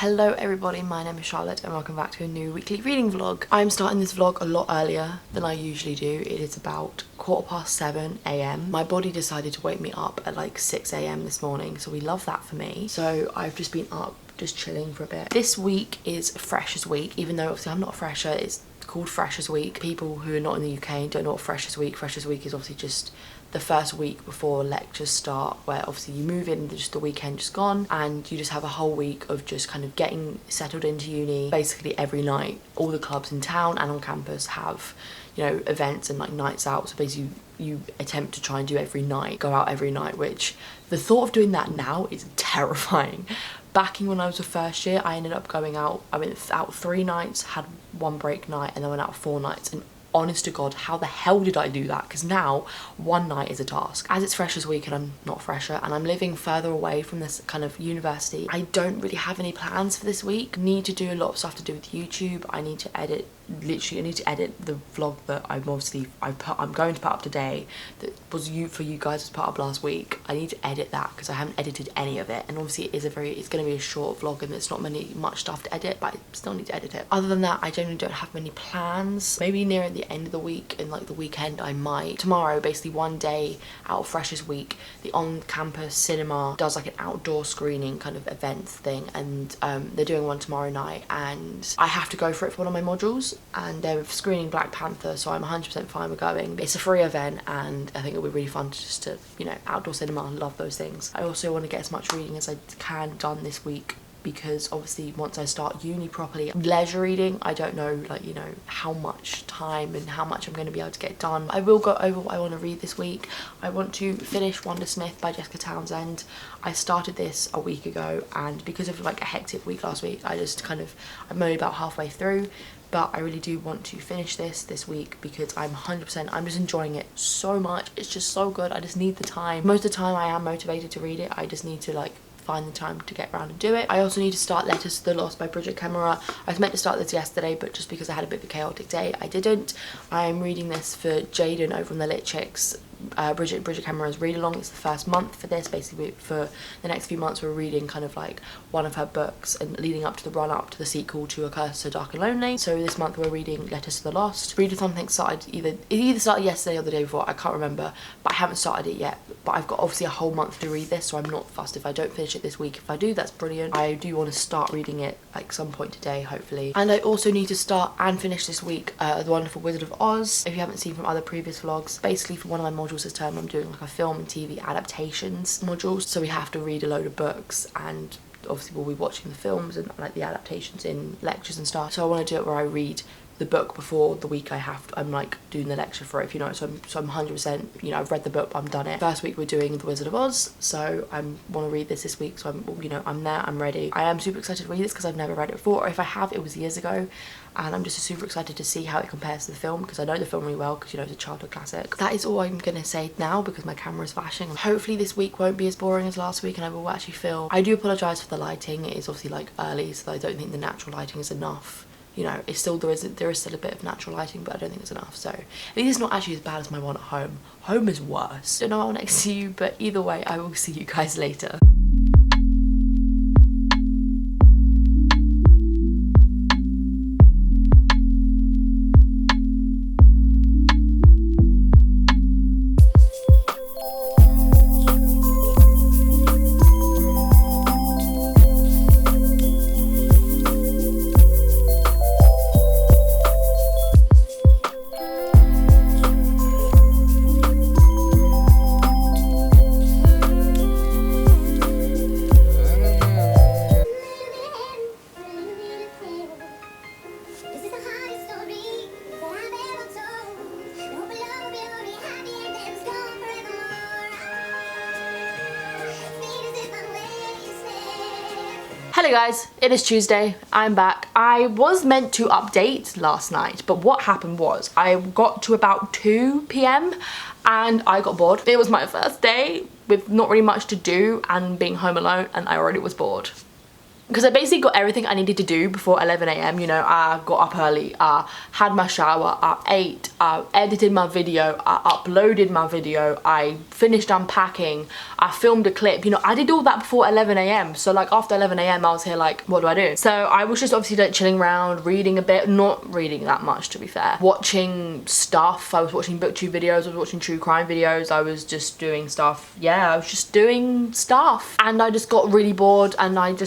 Hello everybody, my name is Charlotte and welcome back to a new weekly reading vlog. I'm starting this vlog a lot earlier than I usually do. It is about 7:15 AM. My body decided to wake me up at like 6 AM this morning, so we love that for me. So I've just been up, just chilling for a bit. This week is Freshers Week, even though obviously I'm not a fresher, it's called Freshers Week. People who are not in the UK and don't know what Freshers Week is obviously just the first week before lectures start, where obviously you move in, just the weekend just gone, and you just have a whole week of just kind of getting settled into uni. Basically every night, all the clubs in town and on campus have, you know, events and like nights out. So basically you attempt to try and do every night, go out every night, which the thought of doing that now is terrifying. Back in when I was a first year, I ended up going out. I went out 3 nights, had one break night, and then went out 4 nights. And honest to God, how the hell did I do that? Because now one night is a task. As it's Freshers Week and I'm not fresher and I'm living further away from this kind of university, I don't really have any plans for this week. Need to do a lot of stuff to do with YouTube. I need to edit, literally I need to edit the vlog that I'm going to put up today, that was for you guys as part of last week. I need to edit that because I haven't edited any of it, and obviously it's going to be a short vlog and there's not much stuff to edit, but I still need to edit it. Other than that, I generally don't have many plans. Maybe near the end of the week and like the weekend I might. Tomorrow, basically one day out of Freshers Week, the on-campus cinema does like an outdoor screening kind of event thing, and they're doing one tomorrow night and I have to go for it for one of my modules, and they're screening Black Panther, so I'm 100% fine with going. It's a free event and I think it'll be really fun just to, you know, outdoor cinema, love those things. I also want to get as much reading as I can done this week, because obviously once I start uni properly, leisure reading, I don't know, like, you know, how much time and how much I'm going to be able to get done. I will go over what I want to read this week. I want to finish Wanda Smith by Jessica Townsend. I started this a week ago, and because of like a hectic week last week, I'm only about halfway through. But I really do want to finish this week because I'm just enjoying it so much. It's just so good. I just need the time. Most of the time I am motivated to read it. I just need to like find the time to get around and do it. I also need to start Letters to the Lost by Bridget Kemmerer. I was meant to start this yesterday, but just because I had a bit of a chaotic day, I didn't. I'm reading this for Jaden over on the Lit Chicks. Bridget Kemmerer's read along. It's the first month for this. Basically for the next few months we're reading kind of like one of her books and leading up to the run up to the sequel to A Curse So Dark and Lonely. So this month we're reading Letters to the Lost. Readathon thing started it either started yesterday or the day before, I can't remember, but I haven't started it yet. But I've got obviously a whole month to read this, so I'm not fussed if I don't finish it this week. If I do, that's brilliant. I do want to start reading it like some point today, hopefully. And I also need to start and finish this week The Wonderful Wizard of Oz. If you haven't seen from other previous vlogs, basically for one of my modules this term I'm doing like a film and TV adaptations module, so we have to read a load of books, and obviously we'll be watching the films and like the adaptations in lectures and stuff. So I want to do it where I read the book before the week I'm like doing the lecture for it, if you know. So I'm 100%, you know, I've read the book, I'm done it. First week we're doing The Wizard of Oz, so I want to read this week, so I'm there, I'm ready. I am super excited to read this because I've never read it before, or if I have, it was years ago, and I'm just super excited to see how it compares to the film, because I know the film really well because, you know, it's a childhood classic. That is all I'm gonna say now because my camera is flashing. Hopefully this week won't be as boring as last week and I will actually feel. I do apologise for the lighting. It is obviously like early, so I don't think the natural lighting is enough. You know, it's still, there is still a bit of natural lighting, but I don't think it's enough. So at least it's not actually as bad as my one at home. Home is worse. Don't know how next to you, but either way, I will see you guys later. Hello guys, it is Tuesday, I'm back. I was meant to update last night, but what happened was I got to about 2 PM and I got bored. It was my first day with not really much to do and being home alone, and I already was bored. because I basically got everything I needed to do before 11 AM. You know, I got up early, I had my shower, I ate, I edited my video, I uploaded my video, I finished unpacking, I filmed a clip. You know, I did all that before 11 AM. So like after 11 AM I was here like, what do I do? So I was just obviously like chilling around, reading a bit, not reading that much to be fair, watching stuff. I was watching booktube videos, I was watching true crime videos, I was just doing stuff. Yeah, I was just doing stuff, and I just got really bored, and I had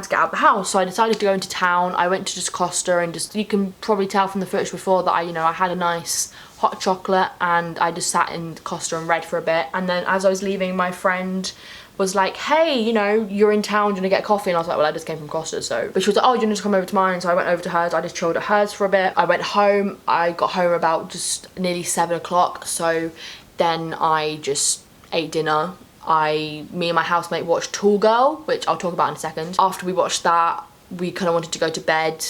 to get out of the house. So I decided to go into town. I went to just Costa, and just, you can probably tell from the footage before that I had a nice hot chocolate, and I just sat in Costa and read for a bit. And then as I was leaving, my friend was like, hey, you're in town, do you want to get coffee? And I was like, well, I just came from Costa, so. But she was like, oh, do you want to come over to mine? So I went over to hers, I just chilled at hers for a bit. I went home, I got home about just nearly 7 o'clock. So then I just ate dinner. Me and my housemate watched Tall Girl, which I'll talk about in a second. After we watched that, we kind of wanted to go to bed,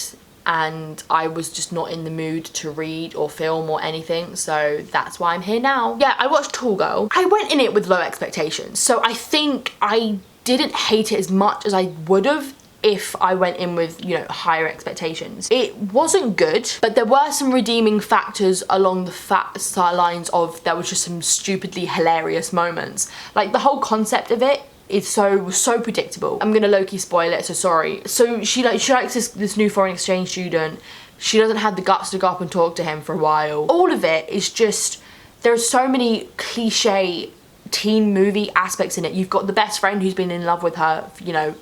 and I was just not in the mood to read or film or anything, so that's why I'm here now. Yeah, I watched Tall Girl. I went in it with low expectations, so I think I didn't hate it as much as I would have if I went in with, higher expectations. It wasn't good, but there were some redeeming factors along the lines of there was just some stupidly hilarious moments. Like the whole concept of it is so predictable. I'm gonna low-key spoil it, so sorry. So she likes this new foreign exchange student. She doesn't have the guts to go up and talk to him for a while. All of it is just, there are so many cliche teen movie aspects in it. You've got the best friend who's been in love with her,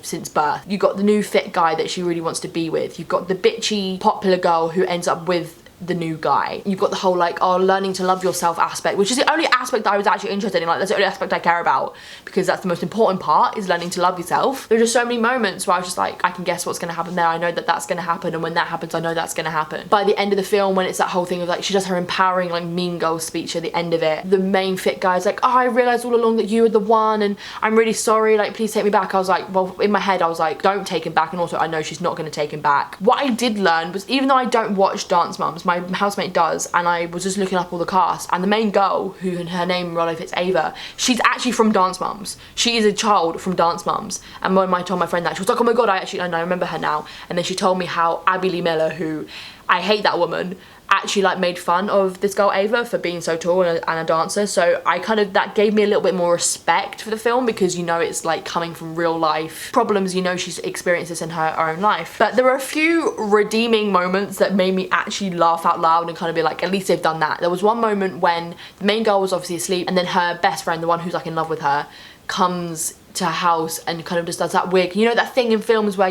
since birth. You've got the new fit guy that she really wants to be with. You've got the bitchy popular girl who ends up with the new guy. You've got the whole learning to love yourself aspect, which is the only aspect that I was actually interested in. Like, that's the only aspect I care about, because that's the most important part, is learning to love yourself. There's just so many moments where I was just like, I can guess what's gonna happen there. I know that that's gonna happen, and when that happens, I know that's gonna happen. By the end of the film, when it's that whole thing of she does her empowering mean girl speech at the end of it, the main fit guy's like, oh, I realized all along that you were the one, and I'm really sorry, please take me back. I was like, well, in my head I was like, don't take him back, and also I know she's not gonna take him back. What I did learn was, even though I don't watch Dance Moms, my housemate does, and I was just looking up all the cast, and the main girl, who her name, Rollo Fitz-Ava, she's actually from Dance Moms. She is a child from Dance Moms. And when I told my friend that, she was like, oh my god, I remember her now. And then she told me how Abby Lee Miller, who, I hate that woman, actually made fun of this girl Ava for being so tall and a dancer. So that gave me a little bit more respect for the film, because it's coming from real life problems. She's experienced this in her own life. But there were a few redeeming moments that made me actually laugh out loud and kind of be like, at least they've done that. There was one moment when the main girl was obviously asleep, and then her best friend, the one who's in love with her, comes to her house and kind of just does that weird, that thing in films where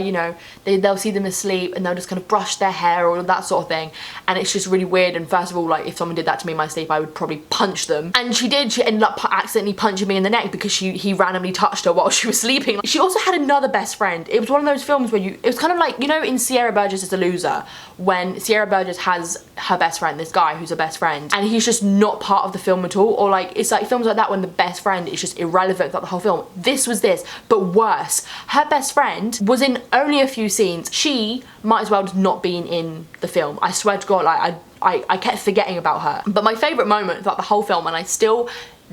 they'll see them asleep and they'll just kind of brush their hair or that sort of thing, and it's just really weird. And first of all, if someone did that to me in my sleep, I would probably punch them. And she ended up accidentally punching me in the neck because he randomly touched her while she was sleeping. She also had another best friend. It was one of those films where it was kind of in Sierra Burgess is a Loser, when Sierra Burgess has her best friend, this guy who's her best friend, and he's just not part of the film at all. Or it's films like that when the best friend is just irrelevant throughout the whole film. This was this, but worse. Her best friend was in only a few scenes. She might as well have not been in the film. I swear to god, I kept forgetting about her. But my favourite moment throughout the whole film, and I still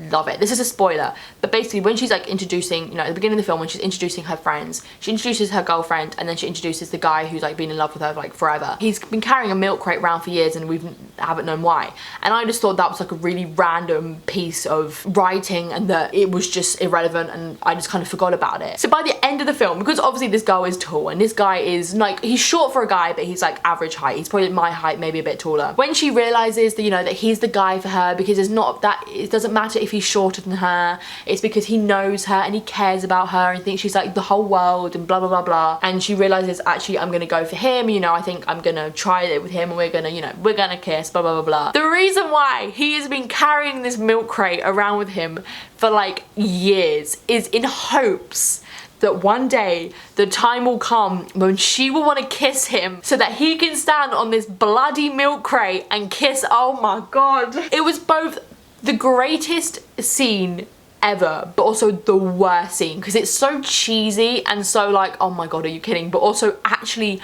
love it, this is a spoiler, but basically when she's introducing, at the beginning of the film, when she's introducing her friends, she introduces her girlfriend, and then she introduces the guy who's been in love with her forever. He's been carrying a milk crate around for years, and we haven't known why. And I just thought that was a really random piece of writing, and that it was just irrelevant, and I just kind of forgot about it. So by the end of the film, because obviously this girl is tall, and this guy is he's short for a guy, but he's average height. He's probably my height, maybe a bit taller. When she realizes that that he's the guy for her, because it doesn't matter if he's shorter than her, it's because he knows her and he cares about her and thinks she's the whole world and blah blah blah blah. And she realizes, actually, I'm gonna go for him, I think I'm gonna try it with him, and we're gonna kiss, blah blah blah blah. The reason why he has been carrying this milk crate around with him for years is in hopes that one day the time will come when she will want to kiss him, so that he can stand on this bloody milk crate and kiss. Oh my god. It was both the greatest scene ever, but also the worst scene, because it's so cheesy and so oh my god, are you kidding? But also actually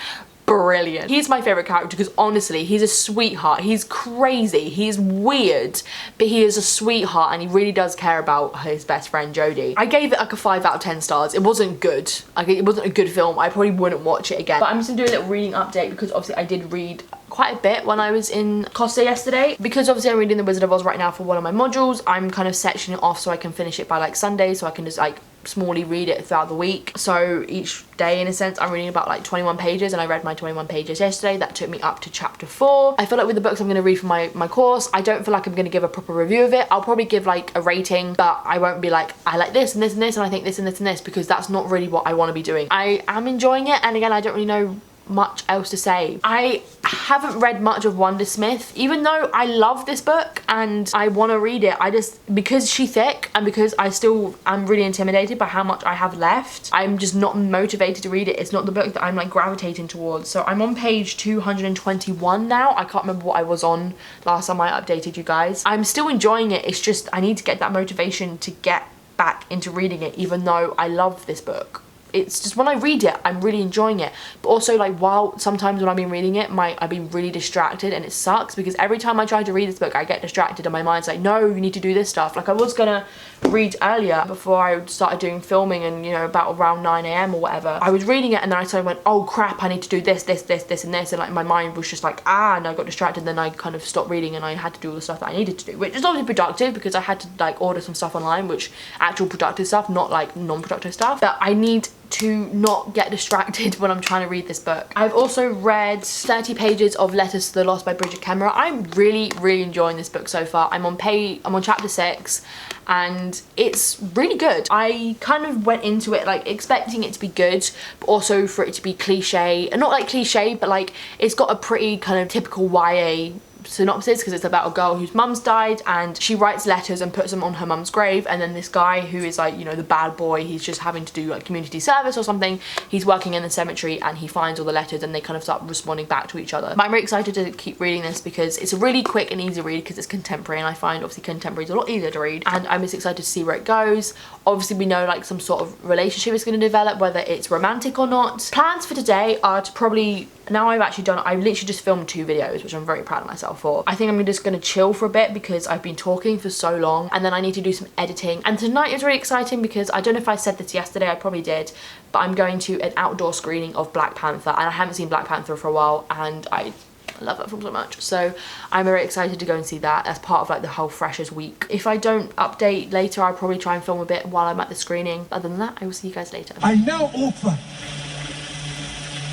brilliant. He's my favourite character because honestly, he's a sweetheart. He's crazy, he's weird, but he is a sweetheart and he really does care about his best friend Jodie. I gave it like a 5 out of 10 stars. It wasn't good. Like, it wasn't a good film. I probably wouldn't watch it again. But I'm just gonna do a little reading update because obviously I did read quite a bit when I was in Costa yesterday. Because obviously I'm reading The Wizard of Oz right now for one of my modules, I'm kind of sectioning it off so I can finish it by like Sunday, so I can just like smallly read it throughout the week. So each day, in a sense, I'm reading about like 21 pages, and I read my 21 pages yesterday. That took me up to chapter 4. I feel like with the books I'm going to read for my course, I don't feel like I'm going to give a proper review of it. I'll probably give like a rating, but I won't be like, I like this and this and this, and I think this and this and this, because that's not really what I want to be doing. I am enjoying it, and again, I don't really know much else to say. I haven't read much of Wondersmith, even though I love this book and I want to read it. I just, because she's thick and because I still am really intimidated by how much I have left, I'm just not motivated to read it. It's not the book that I'm like gravitating towards. So I'm on page 221 now. I can't remember what I was on last time I updated you guys. I'm still enjoying it. It's just I need to get that motivation to get back into reading it, even though I love this book. It's just when I read it, I'm really enjoying it. But also, like, while sometimes when I've been reading it, I've been really distracted, and it sucks because every time I try to read this book, I get distracted and my mind's like, no, you need to do this stuff. Like, I was gonna read earlier before I started doing filming, and you know, about around 9 AM or whatever. I was reading it and then I suddenly went, oh crap, I need to do this, this, this, this and this, and like my mind was just like, and I got distracted. Then I kind of stopped reading and I had to do all the stuff that I needed to do, which is obviously productive because I had to like order some stuff online, which actual productive stuff, not like non-productive stuff. But I need to not get distracted when I'm trying to read this book. I've also read 30 pages of Letters to the Lost by Bridget Kemmerer. I'm really enjoying this book so far. I'm on chapter 6 and it's really good. I kind of went into it like expecting it to be good, but also for it to be cliche, and not like cliche, but like it's got a pretty kind of typical YA synopsis because it's about a girl whose mum's died and she writes letters and puts them on her mum's grave, and then this guy who is like, you know, the bad boy, he's just having to do like community service or something, he's working in the cemetery and he finds all the letters and they kind of start responding back to each other. But I'm really excited to keep reading this because it's a really quick and easy read because it's contemporary, and I find obviously contemporary is a lot easier to read, and I'm just excited to see where it goes. Obviously we know like some sort of relationship is going to develop, whether it's romantic or not. Plans for today are to probably, now I've literally just filmed 2 videos, which I'm very proud of myself for. I think I'm just gonna chill for a bit because I've been talking for so long, and then I need to do some editing. And tonight is really exciting because I don't know if I said this yesterday, I probably did, but I'm going to an outdoor screening of Black Panther, and I haven't seen Black Panther for a while, and I love that film so much. So I'm very excited to go and see that as part of like the whole Freshers week. If I don't update later, I'll probably try and film a bit while I'm at the screening. Other than that, I will see you guys later. I now offer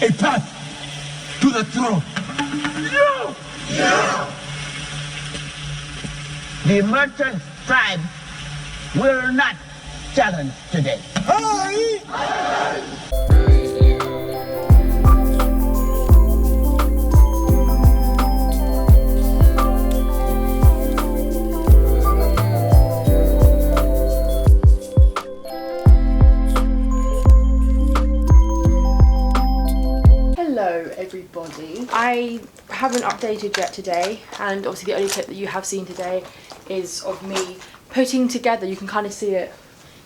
a path to the throne. No! No! The merchant tribe will not challenge today. Hello everybody. I haven't updated yet today, and obviously the only clip that you have seen today is of me putting together, you can kind of see it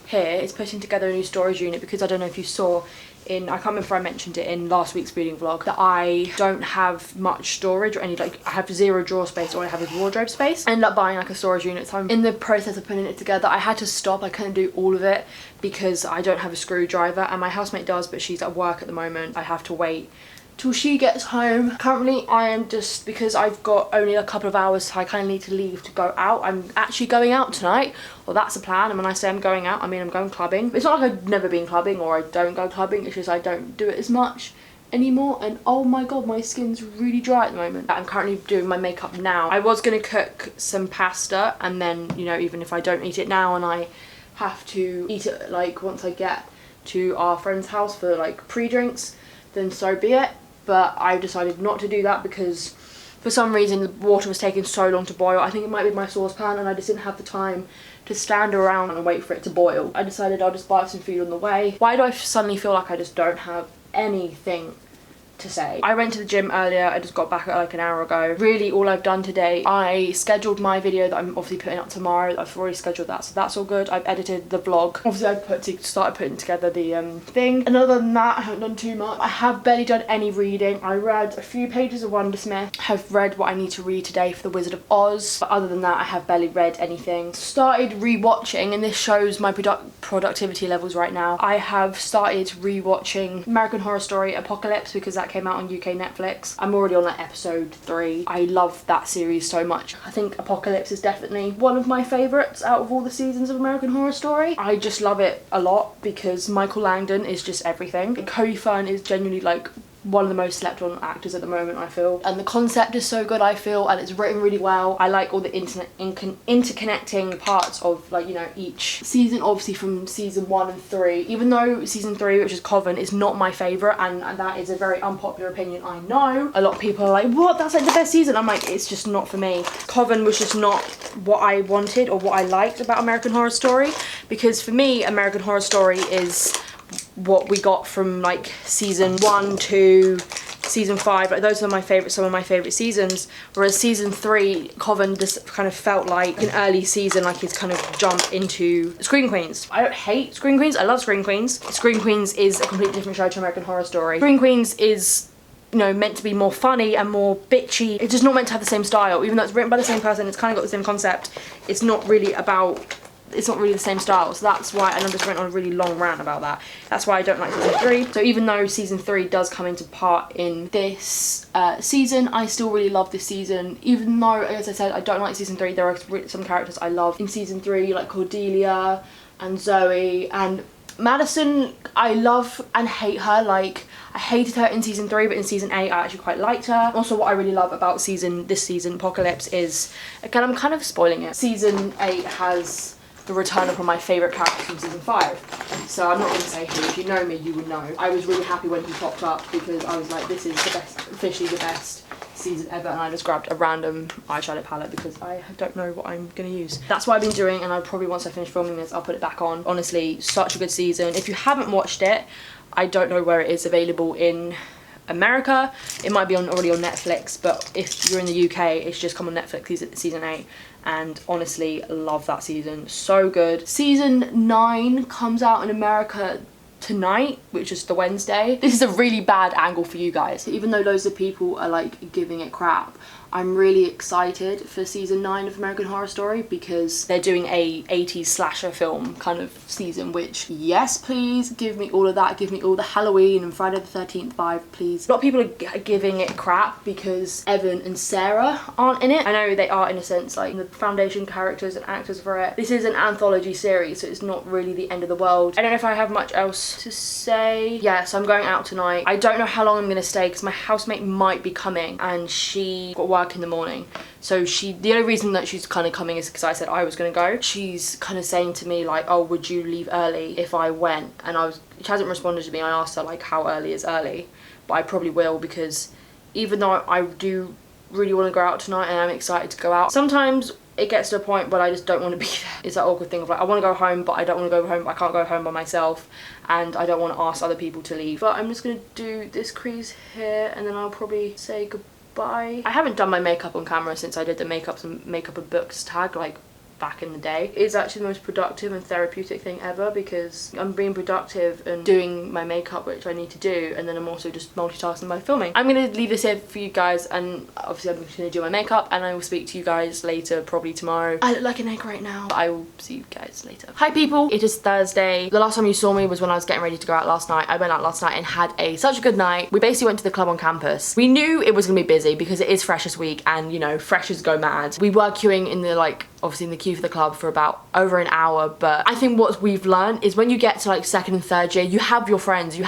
here, it's putting together a new storage unit because I don't know if you saw in, I can't remember if I mentioned it in last week's reading vlog, that I don't have much storage or any, like I have 0 drawer space, or I have a wardrobe space. I ended up buying like a storage unit, so I'm in the process of putting it together. I had to stop, I couldn't do all of it because I don't have a screwdriver, and my housemate does, but she's at work at the moment. I have to wait till she gets home. Currently I am just, because I've got only a couple of hours, so I kind of need to leave to go out. I'm actually going out tonight, well that's the plan, and when I say I'm going out, I mean I'm going clubbing. It's not like I've never been clubbing or I don't go clubbing, it's just I don't do it as much anymore. And oh my god, my skin's really dry at the moment. I'm currently doing my makeup now. I was gonna cook some pasta, and then, you know, even if I don't eat it now and I have to eat it like once I get to our friend's house for like pre-drinks, then so be it. But I decided not to do that because for some reason the water was taking so long to boil. I think it might be my saucepan, and I just didn't have the time to stand around and wait for it to boil. I decided I'll just buy some food on the way. Why do I suddenly feel like I just don't have anything to say. I went to the gym earlier. I just got back like an hour ago. Really, all I've done today, I scheduled my video that I'm obviously putting up tomorrow. I've already scheduled that, so that's all good. I've edited the vlog. Obviously, I started putting together the thing. And other than that, I haven't done too much. I have barely done any reading. I read a few pages of Wondersmith. Have read what I need to read today for The Wizard of Oz. But other than that, I have barely read anything. Started rewatching, and this shows my productivity levels right now. I have started rewatching American Horror Story Apocalypse because that came out on UK Netflix. I'm already on like episode 3. I love that series so much. I think Apocalypse is definitely one of my favourites out of all the seasons of American Horror Story. I just love it a lot because Michael Langdon is just everything. Cody Fern is genuinely like one of the most slept on actors at the moment, I feel. And the concept is so good, I feel, and it's written really well. I like all the interconnecting parts of, like, you know, each season, obviously from season 1 and 3. Even though season 3, which is Coven, is not my favourite, and that is a very unpopular opinion, I know. A lot of people are like, what? That's like the best season. I'm like, it's just not for me. Coven was just not what I wanted or what I liked about American Horror Story, because for me, American Horror Story is what we got from like season 1 to season 5. Like, those are my favourite, some of my favourite seasons, whereas season 3, Coven just kind of felt like an early season, like he's kind of jumped into Scream Queens. I don't hate Scream Queens, I love Scream Queens. Scream Queens is a completely different show to American Horror Story. Scream Queens is, you know, meant to be more funny and more bitchy. It's just not meant to have the same style, even though it's written by the same person, it's kind of got the same concept. It's not really the same style, so that's why, and I just went on a really long rant about that. That's why I don't like season 3. So even though season 3 does come into part in this season, I still really love this season. Even though, as I said, I don't like season 3, there are some characters I love in season 3, like Cordelia and Zoe and Madison. I love and hate her. Like, I hated her in season 3, but in season 8 I actually quite liked her. Also, what I really love about this season Apocalypse is, again, I'm kind of spoiling it, season 8 has the return of one of my favourite characters from season 5. So I'm not going to say who. If you know me, you would know. I was really happy when he popped up because I was like, this is the best, officially the best season ever, and I just grabbed a random eyeshadow palette because I don't know what I'm going to use. That's what I've been doing, and I probably, once I finish filming this, I'll put it back on. Honestly, such a good season. If you haven't watched it, I don't know where it is available in America. It might be already on Netflix, but if you're in the UK, it's just come on Netflix, season 8. And honestly, love that season. So good. Season 9 comes out in America tonight, which is the Wednesday. This is a really bad angle for you guys. Even though loads of people are like giving it crap, I'm really excited for season 9 of American Horror Story because they're doing a 80s slasher film kind of season, which, yes please, give me all of that. Give me all the Halloween and Friday the 13th vibe, please. A lot of people are giving it crap because Evan and Sarah aren't in it. I know they are in a sense, like the foundation characters and actors for it. This is an anthology series, so it's not really the end of the world. I don't know if I have much else to say. Yes, I'm going out tonight. I don't know how long I'm going to stay because my housemate might be coming and she got work in the morning, so the only reason that she's kind of coming is because I said I was gonna go. She's kind of saying to me like, oh, would you leave early if I went? And she hasn't responded to me. I asked her like how early is early, but I probably will, because even though I do really want to go out tonight and I'm excited to go out, sometimes it gets to a point where I just don't want to be there. It's that awkward thing of like, I want to go home, but I don't want to go home. I can't go home by myself, and I don't want to ask other people to leave. But I'm just gonna do this crease here, and then I'll probably say goodbye. I haven't done my makeup on camera since I did the makeup and books tag like back in the day. It's actually the most productive and therapeutic thing ever because I'm being productive and doing my makeup, which I need to do, and then I'm also just multitasking by filming. I'm gonna leave this here for you guys, and obviously I'm gonna do my makeup, and I will speak to you guys later, probably tomorrow. I look like an egg right now, but I will see you guys later. Hi people, it is Thursday. The last time you saw me was when I was getting ready to go out last night. I went out last night and had such a good night. We basically went to the club on campus. We knew it was gonna be busy because it is Freshers Week, and you know, freshers go mad. We were queuing in the obviously in the queue for the club for about over an hour, but I think what we've learned is when you get to like 2nd and 3rd year, you have your friends who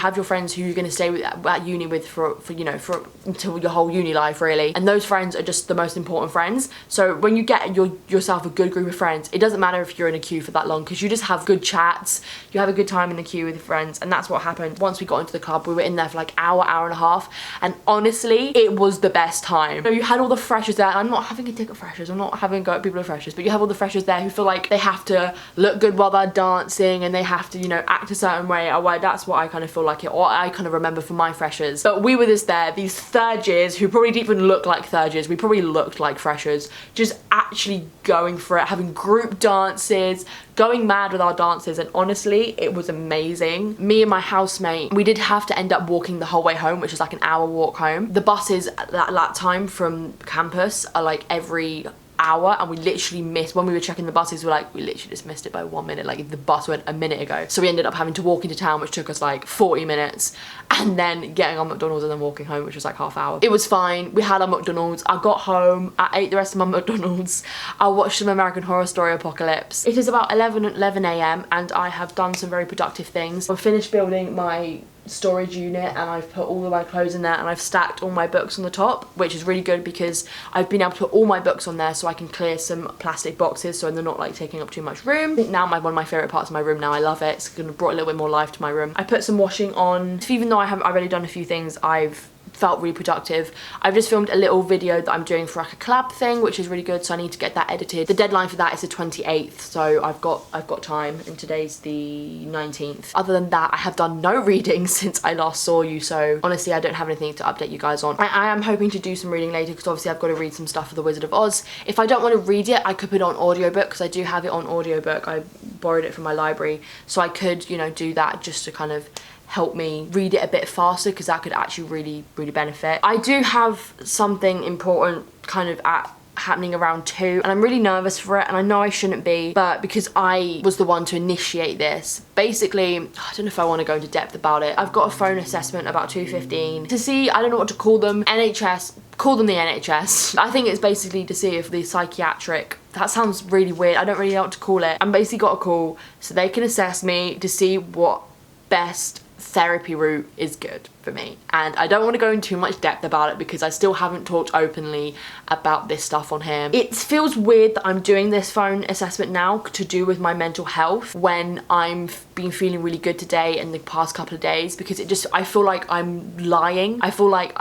you're going to stay with at uni with for you know, for until your whole uni life really, and those friends are just the most important friends. So when you get yourself a good group of friends, it doesn't matter if you're in a queue for that long, because you just have good chats, you have a good time in the queue with your friends, and that's what happened. Once we got into the club, we were in there for like hour and a half, and honestly it was the best time. So you had all the freshers there, and I'm not having a dig at freshers, I'm not having a go at people who are freshers, but you have all the freshers freshers there who feel like they have to look good while they're dancing and they have to, you know, act a certain way. That's what I kind of feel like it, or I kind of remember from my freshers. But we were these third years who probably didn't even look like third years. We probably looked like freshers, just actually going for it, having group dances, going mad with our dances, and honestly, it was amazing. Me and my housemate, we did have to end up walking the whole way home, which is like an hour walk home. The buses at that time from campus are like every hour, and we literally missed, when we were checking the buses, we literally just missed it by 1 minute. Like, the bus went a minute ago, so we ended up having to walk into town, which took us like 40 minutes, and then getting on McDonald's and then walking home, which was like half hour. It was fine. We had our McDonald's. I got home, I ate the rest of my McDonald's, I watched some American Horror Story Apocalypse. It is about 11 a.m. and I have done some very productive things. I've finished building my storage unit, and I've put all of my clothes in there, and I've stacked all my books on the top, which is really good because I've been able to put all my books on there so I can clear some plastic boxes so they're not like taking up too much room. I think now one of my favourite parts of my room now. I love it. It's gonna brought a little bit more life to my room. I put some washing on. Even though I've already done a few things, I've felt really productive. I've just filmed a little video that I'm doing for like a collab thing, which is really good, so I need to get that edited. The deadline for that is the 28th, so I've got time, and today's the 19th. Other than that, I have done no reading since I last saw you, so honestly I don't have anything to update you guys on. I am hoping to do some reading later because obviously I've got to read some stuff for The Wizard of Oz. If I don't want to read it, I could put it on audiobook because I do have it on audiobook. I borrowed it from my library, so I could, you know, do that just to kind of help me read it a bit faster, because that could actually really benefit. I do have something important kind of happening around 2, and I'm really nervous for it, and I know I shouldn't be, but because I was the one to initiate this, basically, I don't know if I want to go into depth about it. I've got a phone assessment about 2:15 to see, I don't know what to call them, NHS, call them the NHS. I think it's basically to see if the psychiatric, that sounds really weird, I don't really know what to call it. I'm basically got a call so they can assess me to see what best therapy route is good for me, and I don't want to go into too much depth about it because I still haven't talked openly about this stuff on here. It feels weird that I'm doing this phone assessment now to do with my mental health when I've been feeling really good today and the past couple of days, because I feel like I'm lying. I feel like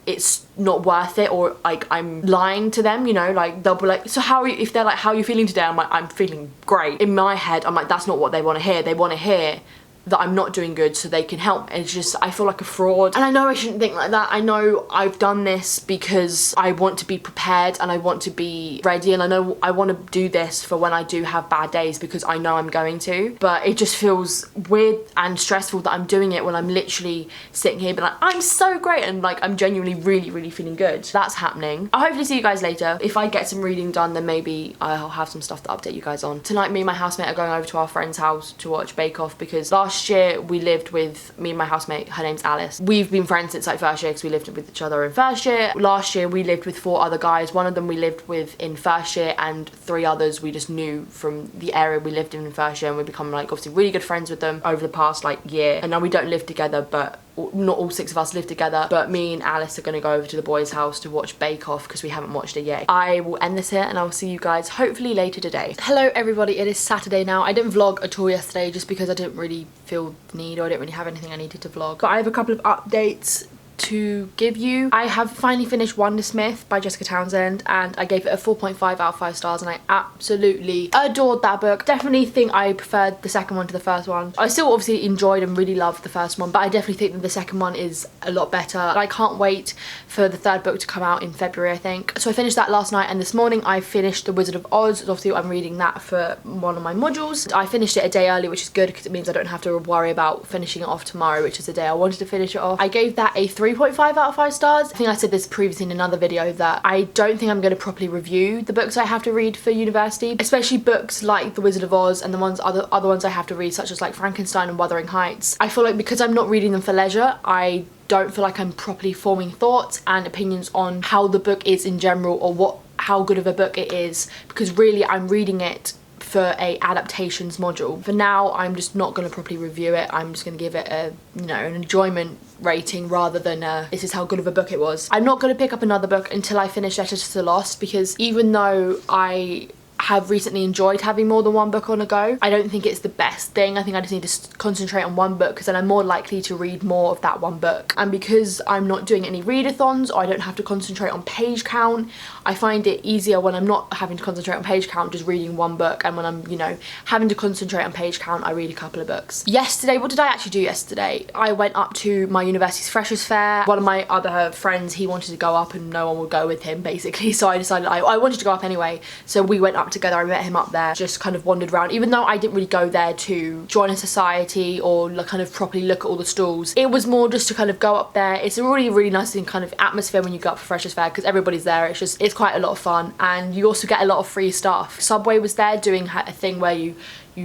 it's not worth it, or like I'm lying to them, you know, like they'll be like, so how are you, if they're like, how are you feeling today? I'm like, I'm feeling great. In my head, I'm like, that's not what they want to hear. They want to hear that I'm not doing good so they can help. It's just, I feel like a fraud, and I know I shouldn't think like that. I know I've done this because I want to be prepared and I want to be ready, and I know I want to do this for when I do have bad days because I know I'm going to, but it just feels weird and stressful that I'm doing it when I'm literally sitting here being like, I'm so great, and like I'm genuinely really feeling good. That's happening. I'll hopefully see you guys later. If I get some reading done, then maybe I'll have some stuff to update you guys on. Tonight, me and my housemate are going over to our friend's house to watch Bake Off, because last year we lived with, me and my housemate, her name's Alice. We've been friends since like first year because we lived with each other in first year. Last year we lived with 4 other guys. One of them we lived with in first year, and 3 others we just knew from the area we lived in first year, and we've become like obviously really good friends with them over the past like year. And now we don't live together, but not all 6 of us live together, but me and Alice are going to go over to the boys' house to watch Bake Off because we haven't watched it yet. I will end this here and I will see you guys hopefully later today. Hello everybody, it is Saturday now. I didn't vlog at all yesterday just because I didn't really feel the need, or I didn't really have anything I needed to vlog. But I have a couple of updates to give you. I have finally finished Wondersmith by Jessica Townsend, and I gave it a 4.5 out of 5 stars, and I absolutely adored that book. Definitely think I preferred the second one to the first one. I still obviously enjoyed and really loved the first one, but I definitely think that the second one is a lot better. I can't wait for the third book to come out in February, I think. So I finished that last night, and this morning I finished The Wizard of Oz. Obviously I'm reading that for one of my modules. I finished it a day early, which is good because it means I don't have to worry about finishing it off tomorrow, which is the day I wanted to finish it off. I gave that a 3.5 out of 5 stars. I think I said this previously in another video that I don't think I'm going to properly review the books I have to read for university, especially books like The Wizard of Oz and the other ones I have to read, such as like Frankenstein and Wuthering Heights. I feel like because I'm not reading them for leisure, I don't feel like I'm properly forming thoughts and opinions on how the book is in general, or how good of a book it is, because really I'm reading it for a adaptations module. For now, I'm just not going to properly review it. I'm just going to give it a, you know, an enjoyment rating rather than this is how good of a book it was. I'm not going to pick up another book until I finish Letters to the Lost, because even though I have recently enjoyed having more than one book on a go. I don't think it's the best thing. I think I just need to concentrate on one book, because then I'm more likely to read more of that one book. And because I'm not doing any readathons, or I don't have to concentrate on page count, I find it easier when I'm not having to concentrate on page count, just reading one book, and when I'm, you know, having to concentrate on page count, I read a couple of books. Yesterday, what did I actually do yesterday? I went up to my university's Freshers' Fair. One of my other friends, he wanted to go up and no one would go with him, basically, so I decided I wanted to go up anyway, so we went up together. I met him up there, just kind of wandered around, even though I didn't really go there to join a society or kind of properly look at all the stalls. It was more just to kind of go up there. It's a really nice and kind of atmosphere when you go up for Freshers' Fair, because everybody's there. It's quite a lot of fun, and you also get a lot of free stuff. Subway was there doing a thing where you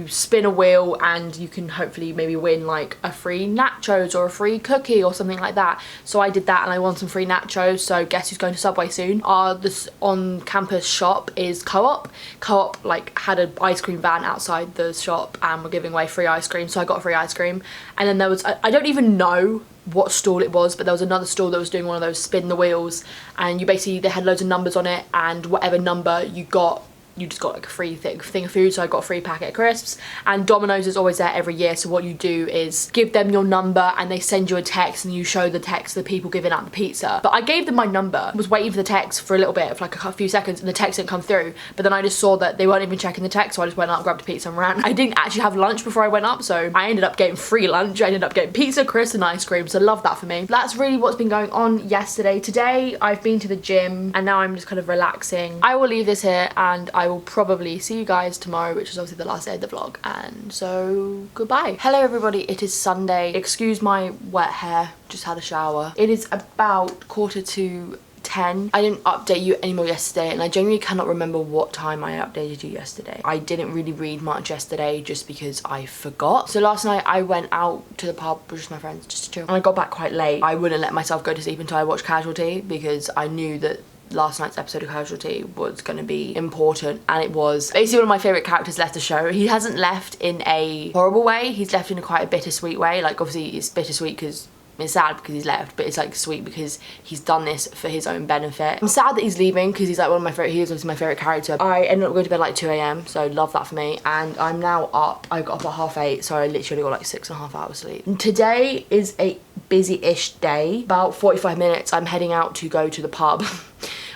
spin a wheel and you can hopefully maybe win like a free nachos or a free cookie or something like that. So I did that and I won some free nachos. So guess who's going to Subway soon? This on campus shop is Co-op. Co-op like had an ice cream van outside the shop and were giving away free ice cream, so I got free ice cream. And then there was, I don't even know what stall it was, but there was another stall that was doing one of those spin the wheels, and you basically, they had loads of numbers on it, and whatever number you got, you just got like a free thing of food. So I got a free packet of crisps, and Domino's is always there every year, so what you do is give them your number and they send you a text, and you show the text to the people giving out the pizza. But I gave them my number, was waiting for the text for a little bit, for like a few seconds, and the text didn't come through, but then I just saw that they weren't even checking the text, so I just went up, grabbed a pizza and ran. I didn't actually have lunch before I went up, so I ended up getting free lunch. I ended up getting pizza, crisps and ice cream, so love that for me. That's really what's been going on yesterday. Today I've been to the gym and now I'm just kind of relaxing. I will leave this here and I will probably see you guys tomorrow, which is obviously the last day of the vlog, and so goodbye. Hello everybody, it is Sunday. Excuse my wet hair, just had a shower. It is about 9:45. I didn't update you anymore yesterday, and I genuinely cannot remember what time I updated you yesterday. I didn't really read much yesterday just because I forgot. So last night I went out to the pub with just my friends just to chill, and I got back quite late. I wouldn't let myself go to sleep until I watched Casualty, because I knew that last night's episode of Casualty was going to be important, and it was. Basically one of my favourite characters left the show. He hasn't left in a horrible way, he's left in a quite a bittersweet way. Like obviously it's bittersweet because it's sad because he's left, but it's like sweet because he's done this for his own benefit. I'm sad that he's leaving because he's like one of my favourite, he is obviously my favourite character. I ended up going to bed like 2 AM, so love that for me, and I'm now up. I got up at 8:30, so I literally got like 6.5 hours sleep. And today is a busy-ish day. About 45 minutes I'm heading out to go to the pub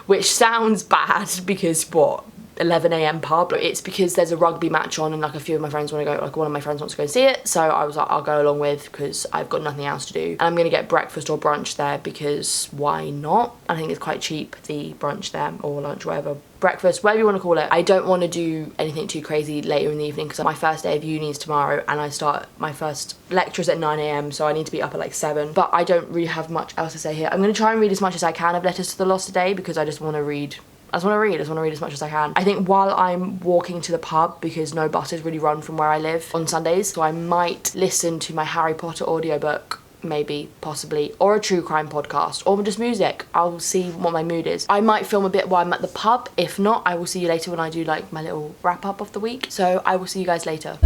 which sounds bad because what, 11 AM pub? It's because there's a rugby match on and like a few of my friends want to go, like one of my friends wants to go see it, so I was like, I'll go along with, because I've got nothing else to do, and I'm gonna get breakfast or brunch there because why not? I think it's quite cheap, the brunch there, or lunch, whatever, breakfast, whatever you want to call it. I don't want to do anything too crazy later in the evening because my first day of uni is tomorrow, and I start my first lectures at 9 AM, so I need to be up at like 7. But I don't really have much else to say here. I'm going to try and read as much as I can of Letters to the Lost today, because I just want to read. I just want to read as much as I can. I think while I'm walking to the pub, because no buses really run from where I live on Sundays, so I might listen to my Harry Potter audiobook, maybe, possibly, or a true crime podcast, or just music. I'll see what my mood is. I might film a bit while I'm at the pub. If not, I will see you later when I do like my little wrap up of the week. So I will see you guys later.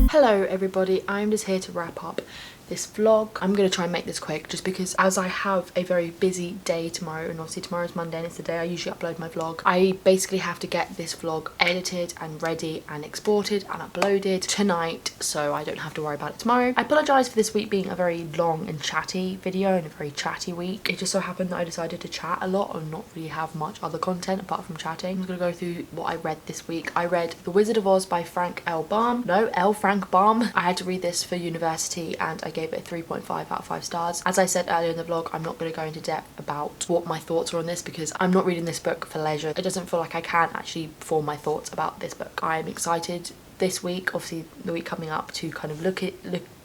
Hello everybody, I'm just here to wrap up this vlog. I'm gonna try and make this quick just because as I have a very busy day tomorrow, and obviously tomorrow's Monday and it's the day I usually upload my vlog, I basically have to get this vlog edited and ready and exported and uploaded tonight, so I don't have to worry about it tomorrow. I apologise for this week being a very long and chatty video and a very chatty week. It just so happened that I decided to chat a lot and not really have much other content apart from chatting. I'm just gonna go through what I read this week. I read The Wizard of Oz by Frank Baum. I had to read this for university and I gave it a 3.5 out of 5 stars. As I said earlier in the vlog, I'm not going to go into depth about what my thoughts are on this because I'm not reading this book for leisure. It doesn't feel like I can actually form my thoughts about this book. I'm excited this week, obviously the week coming up, to kind of look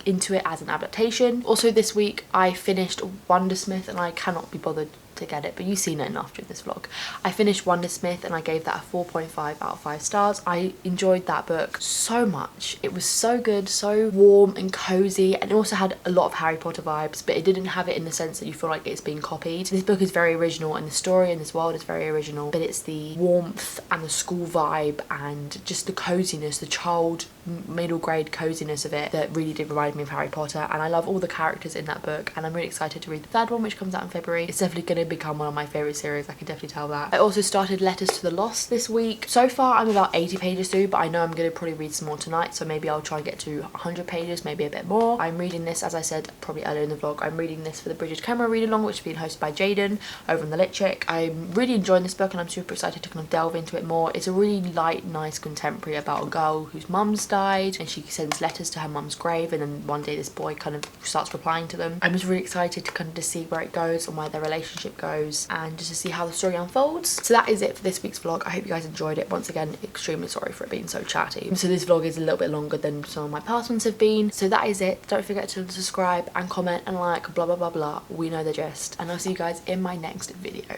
into it as an adaptation. Also this week I finished Wondersmith and I cannot be bothered to get it, but you've seen it enough during this vlog. I finished Wondersmith and I gave that a 4.5 out of 5 stars. I enjoyed that book so much. It was so good, so warm and cozy, and it also had a lot of Harry Potter vibes, but it didn't have it in the sense that you feel like it's being copied. This book is very original and the story in this world is very original, but it's the warmth and the school vibe and just the coziness, the child middle grade coziness of it that really did remind me of Harry Potter. And I love all the characters in that book, and I'm really excited to read the third one, which comes out in February. It's definitely going to become one of my favourite series, I can definitely tell that. I also started Letters to the Lost this week. So far I'm about 80 pages through, but I know I'm going to probably read some more tonight, so maybe I'll try and get to 100 pages, maybe a bit more. I'm reading this, as I said probably earlier in the vlog, I'm reading this for the Bridget Camera read along, which is being hosted by Jaden over on the Lit Chick. I'm really enjoying this book and I'm super excited to kind of delve into it more. It's a really light, nice contemporary about a girl whose mum's died and she sends letters to her mum's grave, and then one day this boy kind of starts replying to them. I'm just really excited to kind of just see where it goes and where their relationship goes, and just to see how the story unfolds. So that is it for this week's vlog. I hope you guys enjoyed it. Once again, extremely sorry for it being so chatty. So this vlog is a little bit longer than some of my past ones have been. So that is it. Don't forget to subscribe and comment and like, blah blah blah blah. We know the gist, and I'll see you guys in my next video.